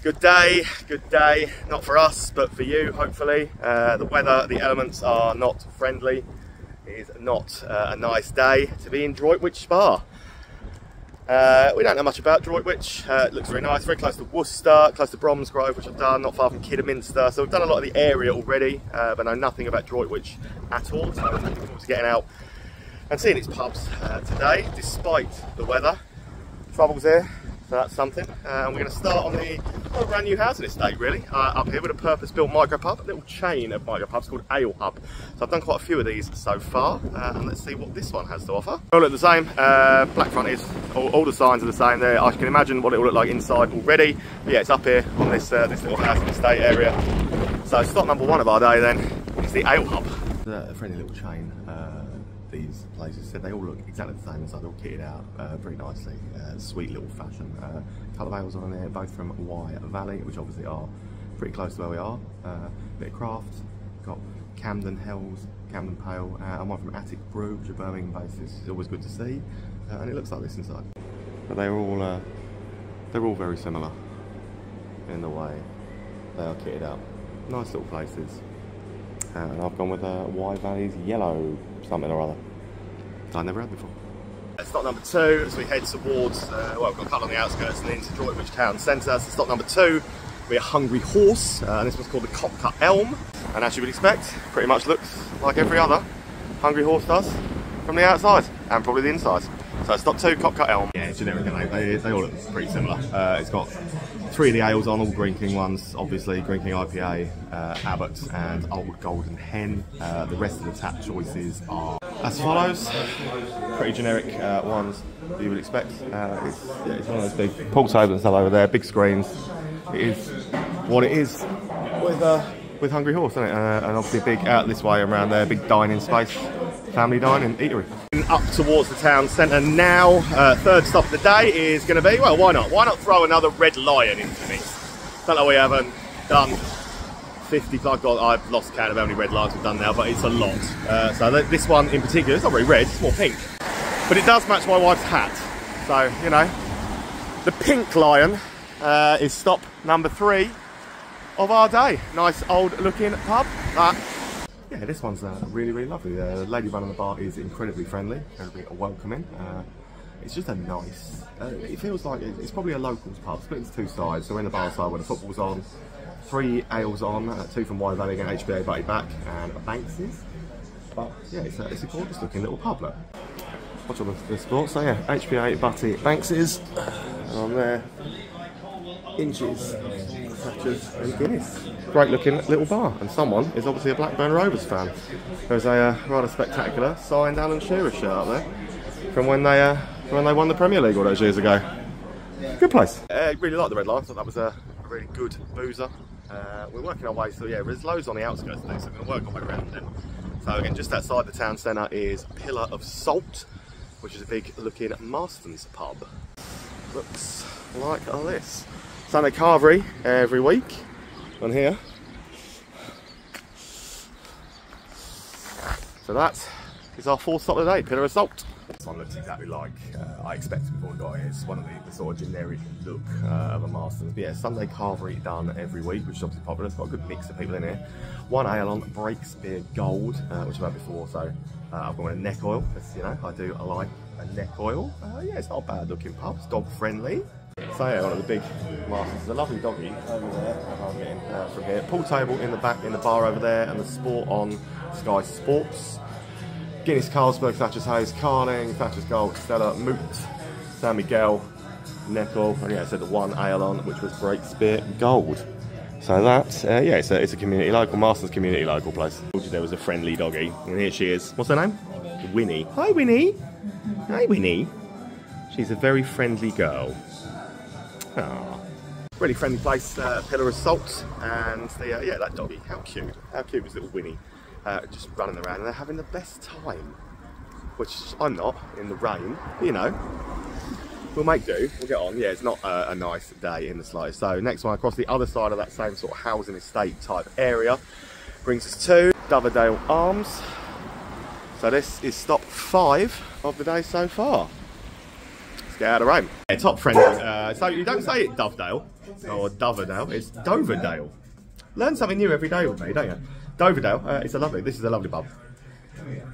Good day, not for us, but for you, hopefully. The weather, the elements are not friendly. It is not a nice day to be in Droitwich Spa. We don't know much about Droitwich. It looks very nice, very close to Worcester, close to Bromsgrove, which I've done, not far from Kidderminster. So we've done a lot of the area already, but know nothing about Droitwich at all. So I'm looking forward to getting out and seeing its pubs today, despite the weather. Trouble's here, so that's something. And we're going to start on the brand new housing estate, really, up here with a purpose-built micro-pub, a little chain of micro-pubs called Ale Hub. So I've done quite a few of these so far, and let's see what this one has to offer. All look the same. Black front is, all the signs are the same there. I can imagine what it will look like inside already. But yeah, it's up here on this this little housing estate area. So stop number one of our day then is the Ale Hub. A friendly little chain. These places said they all look exactly the same inside, they're all kitted out very nicely. Sweet little fashion. Couple of ales on there, both from Wye Valley, which obviously are pretty close to where we are. Bit of craft, got Camden Hells, Camden Pale, and one from Attic Brew, which are Birmingham based. It's always good to see, and it looks like this inside. But they're all very similar in the way they are kitted out. Nice little places. And I've gone with Wye Valley's yellow something or other that I never had before. Stop number two as we head towards, well, we've got a couple on the outskirts and into Droitwich town centre. So stop number two, we're a Hungry Horse, and this one's called the Cockcut Elm. And as you would expect, pretty much looks like every other Hungry Horse does from the outside and probably the inside. So stop two, Cockcut Elm. Yeah, it's generic, they all look pretty similar. It's got three of the ales on, all Green King ones, obviously, Green King IPA, Abbott and Old Golden Hen. The rest of the tap choices are as follows. Pretty generic ones that you would expect. It's one of those big pool tables and stuff over there, big screens. It is what it is with Hungry Horse, isn't it? And obviously big out this way around there, big dining space, family dining, eatery. Up towards the town centre now. Third stop of the day is going to be, well, why not? Why not throw another Red Lion into the mix? Don't know, we haven't done 50, I've lost count of how many Red Lions we've done now, but it's a lot. So this one in particular, it's not very red, it's more pink. But it does match my wife's hat. So, you know, the Pink Lion is stop number 3 of our day. Nice old looking pub. Yeah, this one's really, really lovely. The lady running the bar is incredibly friendly, incredibly welcoming. It's just a nice, it feels like it's probably a locals pub, split into two sides. So in the bar side where the football's on, 3 ales on, 2 from Wye Valley, again HBA Butty Back, and a Banks's. But yeah, it's a gorgeous looking little pub. Look. Watch all the sports. So yeah, HBA Butty Banks's, and on there, Inches, Thatchers and Guinness. Great looking little bar, and someone is obviously a Blackburn Rovers fan. There's a rather spectacular signed Alan Shearer shirt up there from when they won the Premier League all those years ago. Good place. Really like the Red Lion. Thought that was a really good boozer. We're working our way, so yeah, there's loads on the outskirts today, so we're going to work our way around them. So again, just outside the town centre is Pillar of Salt, which is a big looking Marston's pub. Looks like this. Sunday carvery every week on here. So that is our 4th stop of the day, Pillar of Salt. This one looks exactly like I expected before we got here. It's one of the sort of generic look of a Marston's. But yeah, Sunday carvery done every week, which is obviously popular. It's got a good mix of people in here. 1 ale on Breakspear Gold, which I've had before. So I've got a neck oil, because you know I do like a neck oil. Yeah, it's not a bad looking pub. It's dog friendly. So yeah, one of the big Marston's. There's a lovely doggy over there. I'm getting from here. Pool table in the back in the bar over there, and the sport on Sky Sports. Guinness, Carlsberg, Thatcher's Haze, Carling, Thatcher's Gold, Stella, Moot, San Miguel, Neckel, and yeah, I said the 1 ale on, which was Breakspear Gold. So that, yeah, it's a community local, Marston's community local place. I told you there was a friendly doggy, and here she is. What's her name? Winnie. Hi, Winnie. Hi, Winnie. She's a very friendly girl. Aww. Really friendly place, Pillar of Salt, and yeah, that doggy. How cute. How cute was little Winnie? Just running around, and they're having the best time, which I'm not, in the rain, you know. We'll make do, we'll get on. Yeah, it's not a nice day in the slightest. So next one across the other side of that same sort of housing estate type area brings us to Doverdale Arms. So this is stop 5 of the day so far. Let's get out of rain. Yeah, top friendly. So you don't say it Dovedale, or Doverdale. It's Doverdale. Learn something new every day with me, don't you? Doverdale. This is a lovely pub.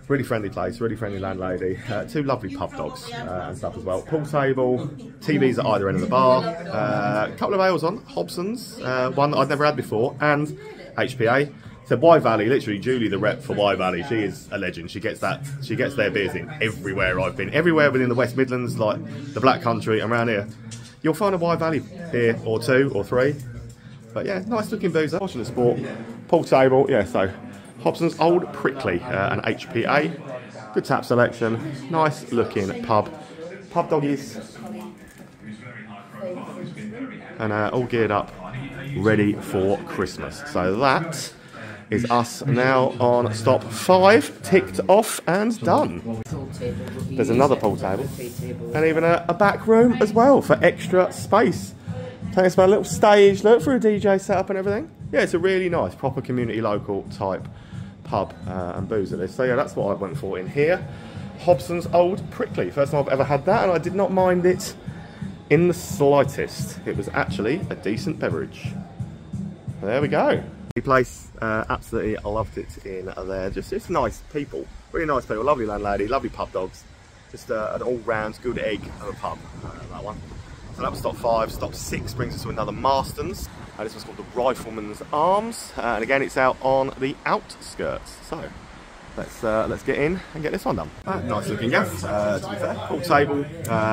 Really friendly place, really friendly landlady. 2 lovely pub dogs and stuff as well. Pool table, TVs at either end of the bar. A couple of ales on, Hobson's, one that I'd never had before, and HPA. So Y Valley, literally Julie, the rep for Y Valley, she is a legend. She gets their beers in everywhere I've been. Everywhere within the West Midlands, like the Black Country and around here, you'll find a Y Valley beer or 2 or 3. But yeah, nice looking boozer. Watching the sport, pool table, yeah, so Hobson's Old Prickly and HPA. Good tap selection, nice looking pub. Pub doggies. And all geared up, ready for Christmas. So that is us now on stop 5, ticked off and done. There's another pool table and even a back room as well for extra space. Take us about a little stage, look, for a DJ setup and everything. Yeah, it's a really nice, proper community local type pub and boozer. So yeah, that's what I went for in here. Hobson's Old Prickly. First time I've ever had that, and I did not mind it in the slightest. It was actually a decent beverage. There we go. The place, absolutely loved it in there. Just nice people, really nice people, lovely landlady, lovely pub dogs. Just an all-round good egg of a pub, that one. So that was stop 5. Stop 6 brings us to another Marston's. This one's called the Rifleman's Arms, and again it's out on the outskirts. So let's get in and get this one done. Nice looking gaff, to be fair. Pool table,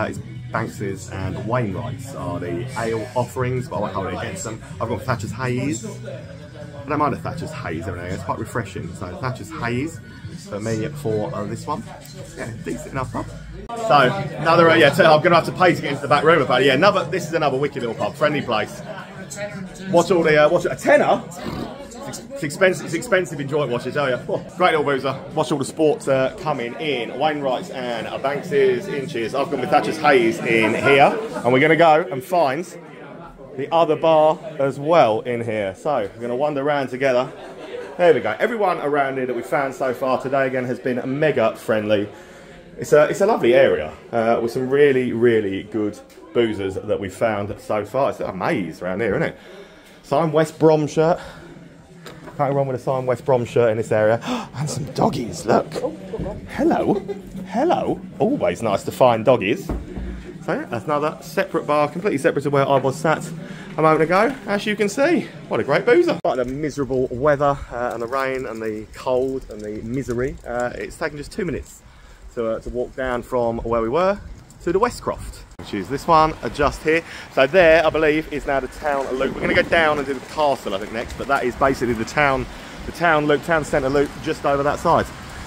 it's Banks's and Wainwright's are the ale offerings, but I won't hold it against them. I've got Thatcher's Haze. I don't mind a Thatcher's Haze every now and then, it's quite refreshing. So Thatcher's Haze for me for this one. Yeah, decent enough pub. So another, I'm going to have to pay to get into the back room about it. Yeah, this is another wicked little pub, friendly place. Watch all the, a tenner? It's expensive in Droitwich, I tell you. Oh, great little boozer. Watch all the sports coming in. Wainwright's and Banks's inches. I've got my Thatcher's Haze in here, and we're going to go and find the other bar as well in here. So we're going to wander around together. There we go. Everyone around here that we've found so far today again has been mega friendly. It's a lovely area with some really, really good boozers that we've found so far. It's a maze around here, isn't it? Sign West Brom shirt. Can't go wrong with a Sign West Brom shirt in this area. And some doggies, look. Hello. Hello. Always nice to find doggies. So yeah, that's another separate bar, completely separate to where I was sat a moment ago. As you can see, what a great boozer. Quite the miserable weather and the rain and the cold and the misery. It's taken just 2 minutes to walk down from where we were to the Westcroft, which is this one just here. So there, I believe, is now the town loop. We're going to go down and do the castle, I think, next, but that is basically the town loop, town centre loop, just over that side.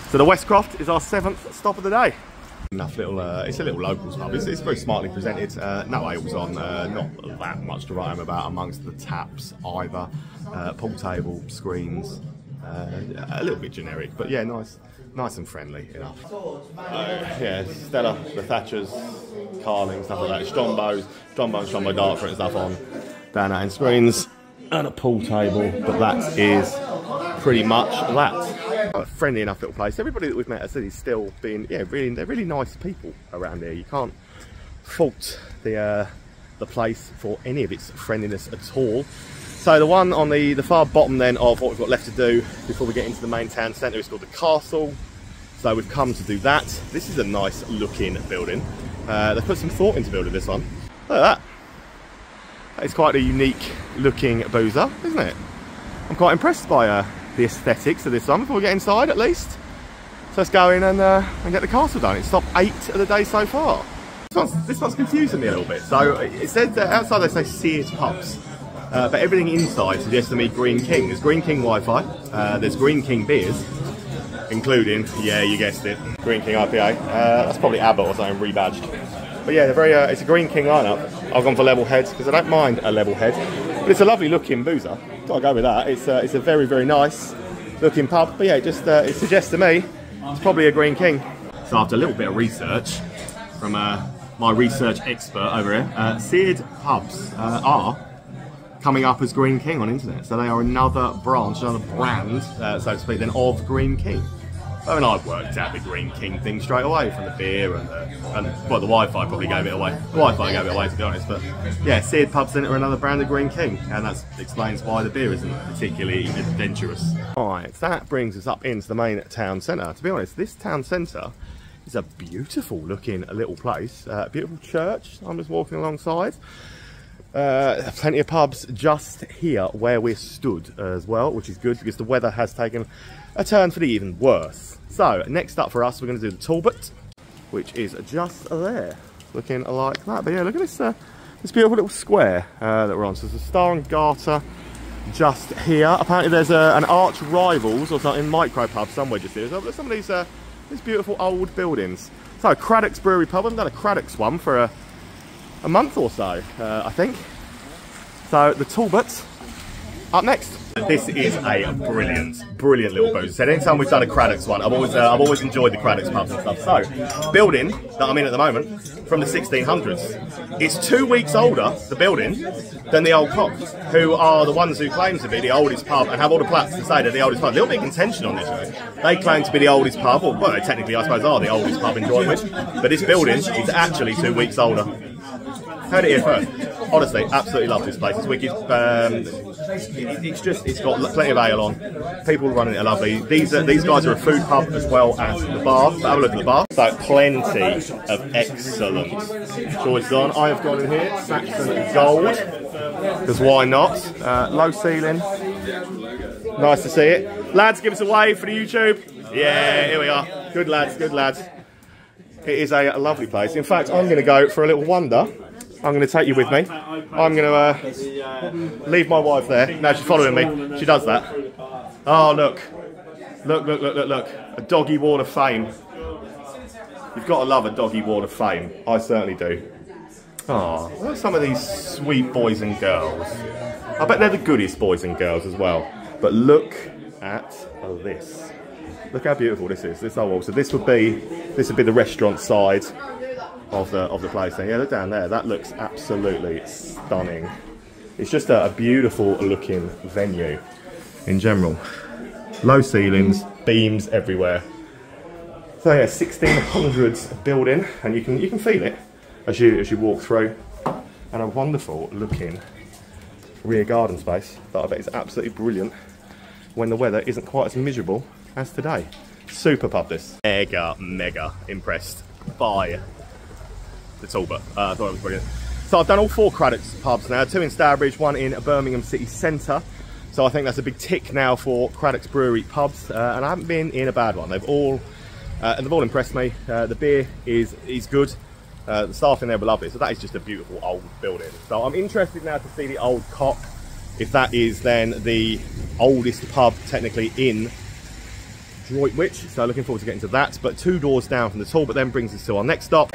So the Westcroft is our 7th stop of the day. Enough little, it's a little locals pub. It's very smartly presented. No ales on, not that much to write home about amongst the taps either. Pool table, screens, a little bit generic, but yeah, nice and friendly enough. Yeah, Stella, the Thatchers, Carling, stuff like that. Strombo Dartford and stuff on down out in screens, and a pool table. But that is pretty much that. A friendly enough little place. Everybody that we've met has is still been, yeah, they're really nice people around here. You can't fault the place for any of its friendliness at all. So the one on the far bottom then of what we've got left to do before we get into the main town centre is called the Castle. So we've come to do that. This is a nice looking building. They've put some thought into building this one. Look at that. That is quite a unique looking boozer, isn't it? I'm quite impressed by the aesthetics of this one before we get inside at least. So let's go in and get the castle done. It's stop 8 of the day so far. This one's confusing me a little bit. So it says that outside they say Sears pubs. But everything inside suggests to me Green King. There's Green King Wi-Fi, there's Green King beers, including, yeah, you guessed it, Green King IPA. That's probably Abbott or something rebadged. But yeah, they're very, it's a Green King lineup. I've gone for level heads because I don't mind a level head, but it's a lovely looking boozer. Gotta go with that. It's a very, very nice looking pub. But yeah, it suggests to me it's probably a Green King. So after a little bit of research from my research expert over here, Seared pubs are coming up as Green King on internet, so they are another branch, another brand, so to speak, then of Green King. I mean, I've worked out the Green King thing straight away from the beer and well, the Wi-Fi probably gave it away. The Wi-Fi gave it away, to be honest. But yeah, Seared Pub Centre are another brand of Green King, and that explains why the beer isn't particularly adventurous. Alright, that brings us up into the main town centre. To be honest, this town centre is a beautiful looking little place. Beautiful church I'm just walking alongside. Plenty of pubs just here where we're stood as well, which is good because the weather has taken a turn for the even worse. So next up for us, we're going to do the Talbot, which is just there, looking like that. But yeah, look at this this beautiful little square that we're on. So there's a Star and Garter just here. Apparently there's an Arch Rivals or something micro pub somewhere just here. So there's some of these beautiful old buildings. So Craddock's Brewery Pub. I've done a Craddock's one for a month or so, I think. So the Talbot up next. This is a brilliant little booth. So anytime we've done a Craddock's one, I've always enjoyed the Craddock's pubs and stuff. So building that I'm in at the moment, from the 1600s, it's 2 weeks older, the building, than the Old Cock, who are the ones who claim to be the oldest pub and have all the plaques to say they're the oldest pub. A little bit of contention on this show. They claim to be the oldest pub, or well, they technically I suppose are the oldest pub in Droitwich, but this building is actually 2 weeks older. Heard it here first. Honestly, absolutely love this place. It's wicked. It's got plenty of ale on. People running it are lovely. These guys are a food pub as well as the bar. So have a look at the bar. So plenty of excellent choices on. I have gone in here, Saxon Gold, because why not? Low ceiling. Nice to see it. Lads, give us a wave for the YouTube. Yeah, here we are. Good lads, good lads. It is a lovely place. In fact, I'm going to go for a little wander. I'm going to take you with me. I'm going to leave my wife there. No, she's following me. She does that. Oh, look. Look. A doggy wall of fame. You've got to love a doggy wall of fame. I certainly do. Oh, look at some of these sweet boys and girls. I bet they're the goodiest boys and girls as well. But look at this. Look how beautiful this is. This wall. So this would be the restaurant side of the place. And yeah, look down there. That looks absolutely stunning. It's just a beautiful looking venue in general. Low ceilings, beams everywhere. So yeah, 1600s building, and you can feel it as you walk through. And a wonderful looking rear garden space that I bet is absolutely brilliant when the weather isn't quite as miserable as today. Super pub this. Mega impressed by the Talbot. I thought it was brilliant. So I've done all 4 Craddock's pubs now, 2 in Stourbridge, 1 in Birmingham city centre. So I think that's a big tick now for Craddock's Brewery pubs, and I haven't been in a bad one. They've all impressed me. The beer is good. The staff in there were lovely. So that is just a beautiful old building. So I'm interested now to see the Old Cock, if that is then the oldest pub technically in Droitwich. So looking forward to getting to that. But 2 doors down from the Talbot then brings us to our next stop,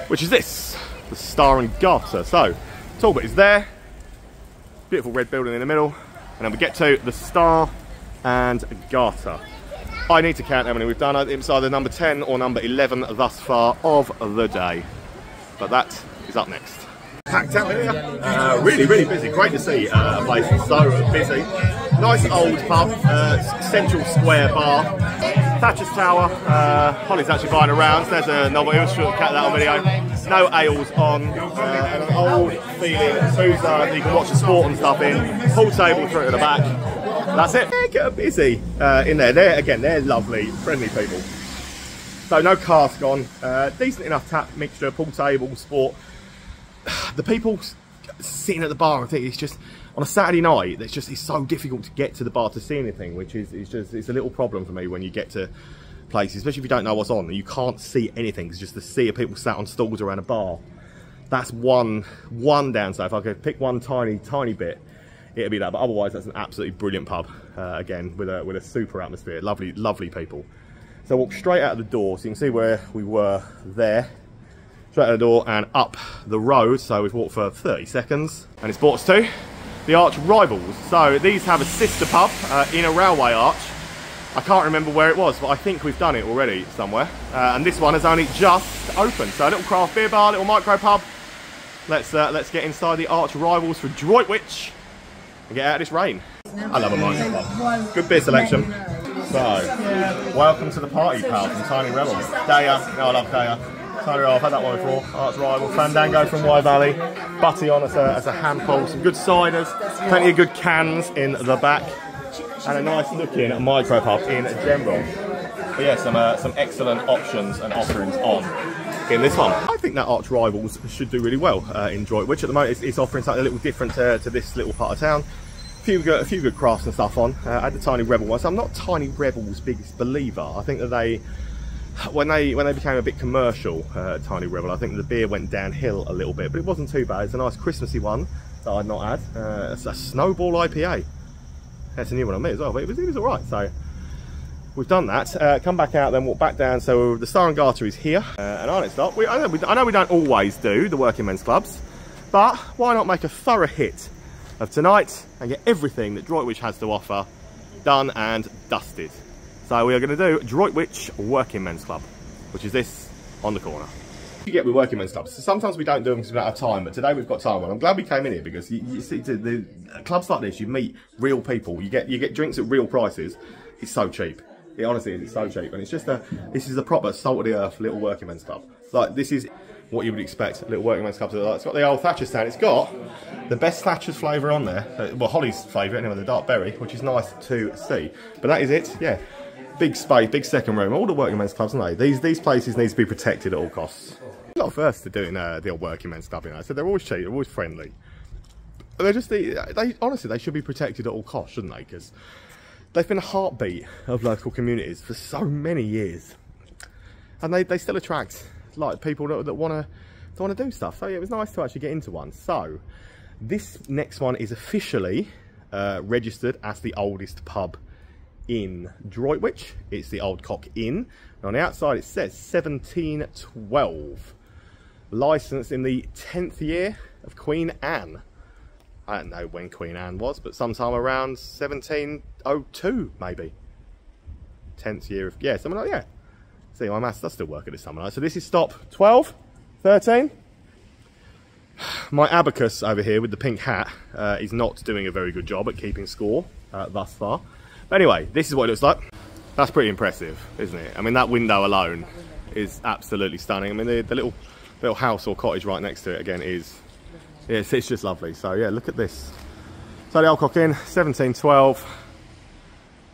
which is this, the Star and Garter. So Talbot is there, beautiful red building in the middle, and then we get to the Star and Garter. I need to count how many we've done. It's either number 10 or number 11 thus far of the day, but that is up next. Packed out here, really busy. Great to see a place so busy. Nice old pub, central square bar, Thatcher's Tower. Holly's actually buying around. There's a novel. She'll cat that on video. No ales on, and an old feeling boozer that you can watch the sport and stuff in. Pool table through to the back. That's it. Mega busy in there. They're lovely, friendly people. So no cask on. Decent enough tap mixture, pool table, sport. The people sitting at the bar, I think it's just on a Saturday night. It's so difficult to get to the bar to see anything, which is it's a little problem for me when you get to places, especially if you don't know what's on and you can't see anything. It's just the sea of people sat on stools around a bar. That's one downside. If I could pick one tiny bit, it'd be that. But otherwise, that's an absolutely brilliant pub. Again, with a super atmosphere, lovely people. So walk straight out of the door, so you can see where we were there. Straight out the door and up the road, so we've walked for 30 seconds. And it's brought us to the Arch Rivals. So these have a sister pub in a railway arch. I can't remember where it was, but I think we've done it already somewhere. And this one has only just opened. So a little craft beer bar, little micro pub. Let's get inside the Arch Rivals for Droitwich and get out of this rain. I love a micro pub. Good beer selection. So, welcome to the party, pal, from Tiny Rebel. Daya, no, I love Daya. Tiny Rebel, I've had that one before. Arch Rival, Fandango from Y Valley. Butty on as a handful, some good ciders, plenty of good cans in the back, and a nice looking micro pub in general. But yeah, some excellent options and offerings on in this one. I think that Arch Rivals should do really well in Droitwich. At the moment, it's offering something a little different to this little part of town. A few good crafts and stuff on. I had the Tiny Rebel one, so I'm not Tiny Rebel's biggest believer. I think that when they became a bit commercial, Tiny Rebel, I think the beer went downhill a little bit, but it wasn't too bad. It's a nice Christmassy one that I'd not had. It's a Snowball IPA. That's a new one on me as well, but it was all right. So we've done that. Come back out, then walk back down. So the Star and Garter is here, and our next stop. I know we don't always do the working men's clubs, but why not make a thorough hit of tonight and get everything that Droitwich has to offer done and dusted. So we are going to do Droitwich Working Men's Club, which is this on the corner. You get with working men's clubs, so sometimes we don't do them because we don't have time, but today we've got time. And I'm glad we came in here because you see, the clubs like this, you meet real people, you get drinks at real prices. It's so cheap. It honestly is, it's so cheap, and it's just this is a proper salt of the earth little working men's club. Like, this is what you would expect little working men's clubs. It's got the old Thatcher's stand. It's got the best Thatcher's flavour on there. Well, Holly's favourite anyway, the dark berry, which is nice to see. But that is it. Yeah, big space, big second room. All the working men's clubs, aren't they? These places need to be protected at all costs. I'm not first to doing the old working men's club, you know. So they're always cheap, they're always friendly. But they're just they honestly, they should be protected at all costs, shouldn't they? Because they've been a heartbeat of local communities for so many years, and they still attract like people that want to do stuff. So yeah, it was nice to actually get into one. So this next one is officially registered as the oldest pub in Droitwich. It's the Old Cock Inn. And on the outside it says 1712. Licensed in the 10th year of Queen Anne. I don't know when Queen Anne was, but sometime around 1702 maybe. 10th year of, yeah, something like, yeah. See, my maths does still work at this time of night. So this is stop 12, 13. My abacus over here with the pink hat is not doing a very good job at keeping score thus far. But anyway, this is what it looks like. That's pretty impressive, isn't it? I mean, that window alone is absolutely stunning. I mean, the little house or cottage right next to it again is, it's just lovely. So yeah, look at this. So the Old Cock Inn, 1712.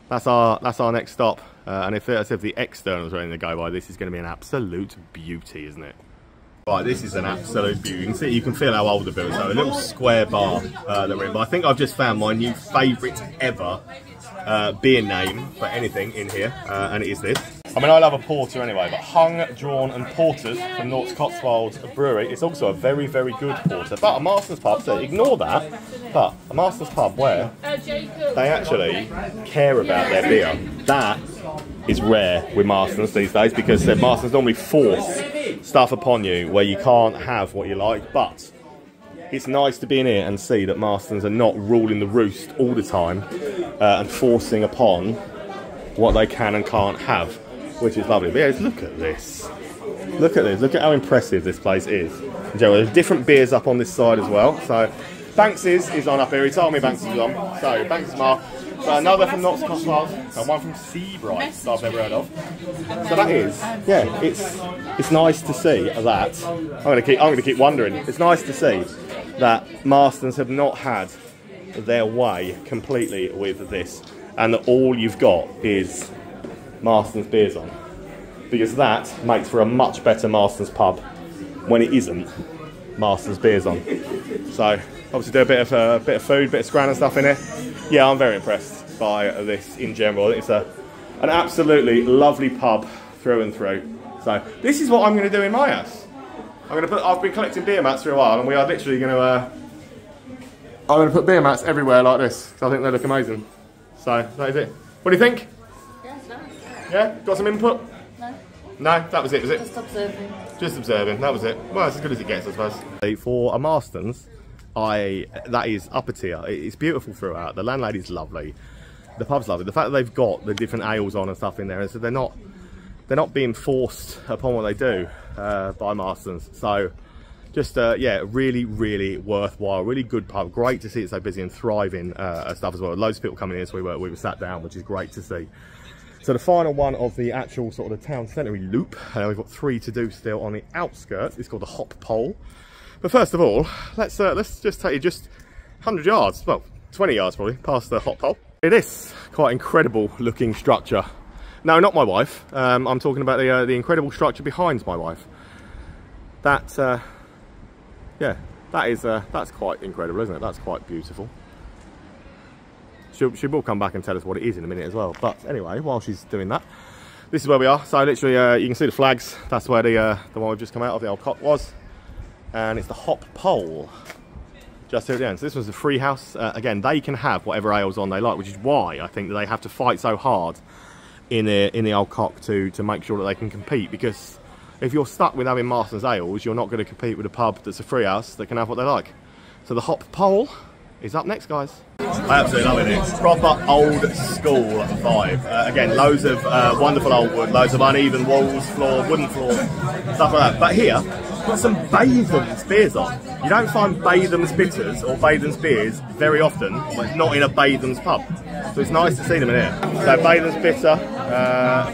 That's our next stop. And if the externals are anything to go by, this is going to be an absolute beauty, isn't it? Right, this is an absolute beauty. You can feel how old the building is. So a little square bar that we're in. But I think I've just found my new favourite ever beer name for anything in here, and it is this. I mean, I love a porter anyway, but Hung, Drawn and Porters from North Cotswolds Brewery. It's also a very, very good porter. But a Marston's pub, so ignore that. But a Marston's pub where they actually care about their beer. That is rare with Marston's these days, because Marston's normally force stuff upon you where you can't have what you like. But it's nice to be in here and see that Marston's are not ruling the roost all the time and forcing upon what they can and can't have, which is lovely. But yeah, look at this. Look at this. Look at how impressive this place is. There's different beers up on this side as well. So Banks's is on up here. He told me Banks's was on. So Banks's Mark. So another from North Cotswolds, and one from Seabright that I've never heard of. So that is, yeah, it's nice to see that. I'm gonna keep wondering. It's nice to see that Marston's have not had their way completely with this, and that all you've got is Marston's beers on, because that makes for a much better Marston's pub when it isn't Marston's beers on. So obviously do a bit of food, bit of scran and stuff in it. Yeah, I'm very impressed by this in general. It's an absolutely lovely pub through and through. So this is what I'm going to do in my house. I've been collecting beer mats for a while, and we are literally going to I'm going to put beer mats everywhere like this, because I think they look amazing. So that is it. What do you think? Yeah, it's nice. Yeah? Got some input? No. No? That was it, was it? Just observing. Just observing, that was it. Well, it's as good as it gets, I suppose. For a Marston's, that is upper tier. It's beautiful throughout. The landlady's lovely. The pub's lovely. The fact that they've got the different ales on and stuff in there, and so they're not being forced upon what they do by Marston's. So Just, yeah, really worthwhile. Really good pub. Great to see it so busy and thriving stuff as well. Loads of people coming in, so we were sat down, which is great to see. So the final one of the actual sort of the town centre loop. We've got 3 to do still on the outskirts. It's called the Hop Pole. But first of all, let's just take you just 100 yards, well, 20 yards probably, past the Hop Pole. It is quite incredible looking structure. No, not my wife. I'm talking about the incredible structure behind my wife. That. Yeah, that's quite incredible, isn't it? That's quite beautiful. She will come back and tell us what it is in a minute as well. But anyway, while she's doing that, this is where we are. So literally, you can see the flags. That's where the one we've just come out of, the old cot was. And it's the Hop Pole. Just here at the end. So this was a free house. Again, they can have whatever ales on they like, which is why I think that they have to fight so hard in the old cock to make sure that they can compete, because if you're stuck with having Marston's ales, you're not going to compete with a pub that's a free house that can have what they like. So the Hop Pole is up next, guys. I absolutely love it. It's proper old school vibe. Again, loads of wonderful old wood, loads of uneven walls, floor, wooden floor, stuff like that. But here, got some Batham's beers on. You don't find Batham's bitters or Batham's beers very often, not in a Batham's pub. So it's nice to see them in here. So Batham's bitter,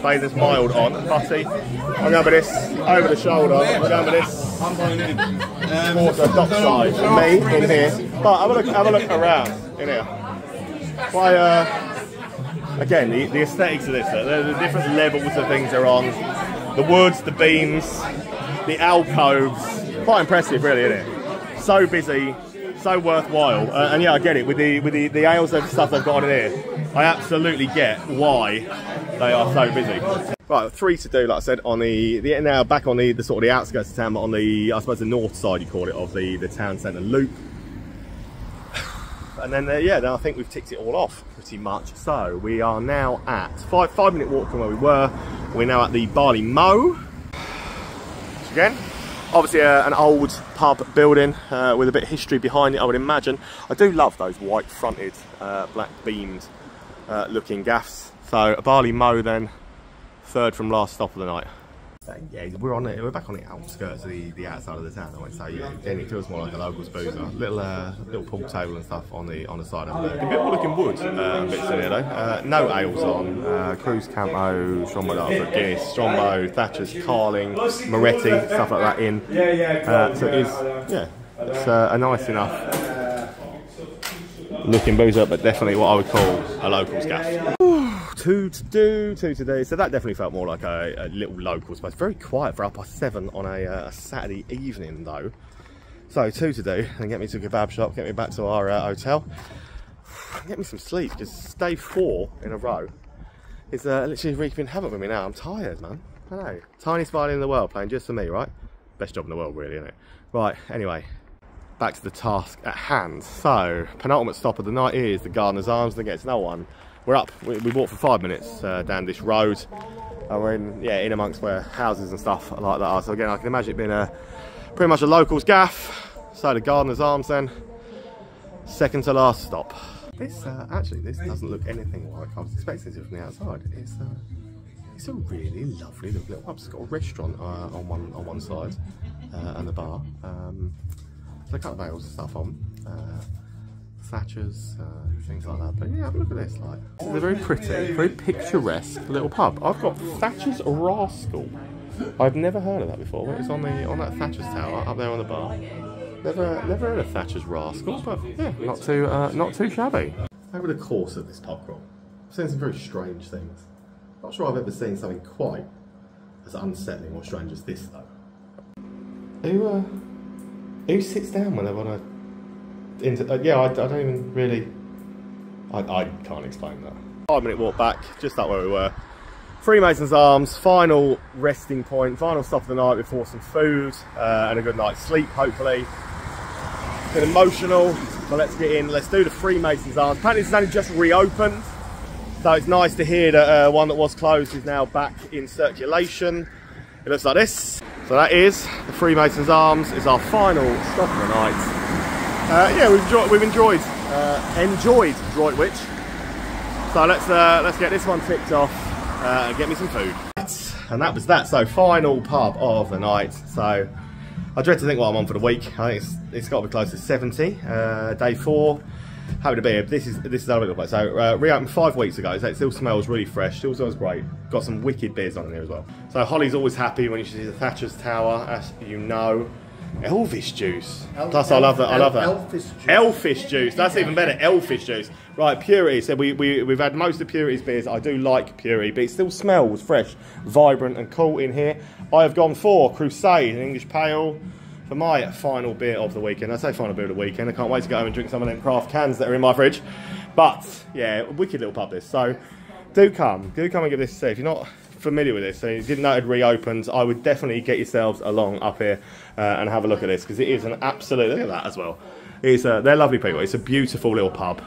Batham's mild on, butty. I'm going with this, over the shoulder, I'm going with this. Water dockside, me in here. But have a look around in here. Why, again, the aesthetics of this, the different levels of things they're on. The woods, the beams, the alcoves, quite impressive really, isn't it? So busy, so worthwhile, and yeah, I get it with the ales and stuff they've got on in here. I absolutely get why they are so busy. Right, 3 to do, like I said, on now back on the sort of the outskirts of town, but on the, I suppose, the north side you call it, of the town centre loop. And then yeah, then I think we've ticked it all off pretty much. So we are now at 5-minute walk from where we were. We're now at the Barley Mow. Again, obviously an old pub building with a bit of history behind it, I would imagine. I do love those white fronted, black beamed looking gaffs. So a Barley Mow then, 3rd from last stop of the night. Yeah, we're back on the outskirts of the outside of the town, I would say. Yeah, again, it feels more like a local's boozer. Little pool table and stuff on the side of it. A bit more looking wood bits in here though. No ales on. Cruise Campo, Strombo, Guinness, Strombo, Thatcher's, Carling, Moretti, stuff like that in. So it is, yeah, it's a nice enough looking boozer, but definitely what I would call a local's gaff. 2 to do. So that definitely felt more like a little local space. Very quiet for 7:30 on a Saturday evening though. So 2 to do, and get me to a kebab shop, get me back to our hotel, get me some sleep, because day 4 in a row is literally wreaking havoc with me now. I'm tired, man. I know. Tiniest violin in the world, playing just for me, right? Best job in the world, really, isn't it? Right, anyway, back to the task at hand. So, penultimate stop of the night is the Gardener's Arms, then gets no one. We're up, we walked for 5 minutes down this road, and we're in amongst where houses and stuff like that are. So again, I can imagine it being pretty much a local's gaff. So the Gardener's Arms then, 2nd to last stop. This actually, this doesn't look anything like I was expecting it from the outside. It's a really lovely little pub. It's got a restaurant on one side and a bar. So a couple of ales and stuff on. Thatchers, things like that. But yeah, have a look at this. Like, it's a very pretty, very picturesque little pub. I've got Thatcher's Rascal. I've never heard of that before. It's on that Thatcher's tower up there on the bar. Never heard of Thatcher's Rascal, but yeah, not too shabby. Over the course of this pub crawl, I've seen some very strange things. Not sure I've ever seen something quite as unsettling or strange as this though. Who sits down when they want to? Yeah, I don't even really. I can't explain that. 5-minute walk back, just up where we were. Freemasons Arms, final resting point, final stop of the night before some food and a good night's sleep, hopefully. A bit emotional, so let's get in. Let's do the Freemasons Arms. Apparently it's only just reopened, so it's nice to hear that one that was closed is now back in circulation. It looks like this. So that is the Freemasons Arms. Is our final stop of the night. Yeah, we've enjoyed Droitwich. So let's get this one ticked off and get me some food. And that was that. So final pub of the night. So I dread to think what I'm on for the week. I think it's got to be close to 70. Day 4. Happy to be here. This is our little place. So reopened 5 weeks ago, so it still smells really fresh, still smells great. Got some wicked beers on in here as well. So Holly's always happy when she sees the Thatcher's Tower, as you know. Elvish juice. Plus I love that. Elfish juice. Elfish juice. That's even better. Elfish juice. Right, Purity. So we've had most of Purity's beers. I do like Purity, but it still smells fresh, vibrant and cool in here. I have gone for Crusade, an English pale, for my final beer of the weekend. I say final beer of the weekend. I can't wait to go home and drink some of them craft cans that are in my fridge. But yeah, wicked little pub this. So do come and give this a see. If you're not familiar with this, so you didn't know it reopened, I would definitely get yourselves along up here and have a look at this, because it is an absolute, look at that as well. They're lovely people. It's a beautiful little pub.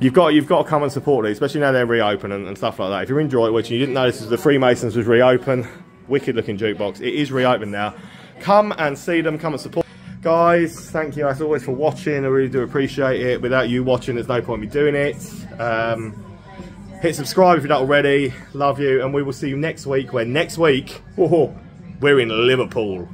You've got to come and support these, especially now they're reopened and stuff like that. If you're in Droitwich and you didn't notice the Freemasons was reopened, wicked looking jukebox. It is reopened now. Come and see them. Come and support. Guys, thank you as always for watching. I really do appreciate it. Without you watching, there's no point in me doing it. Hit subscribe if you're not already. Love you, and we will see you next week, where next week, we're in Liverpool.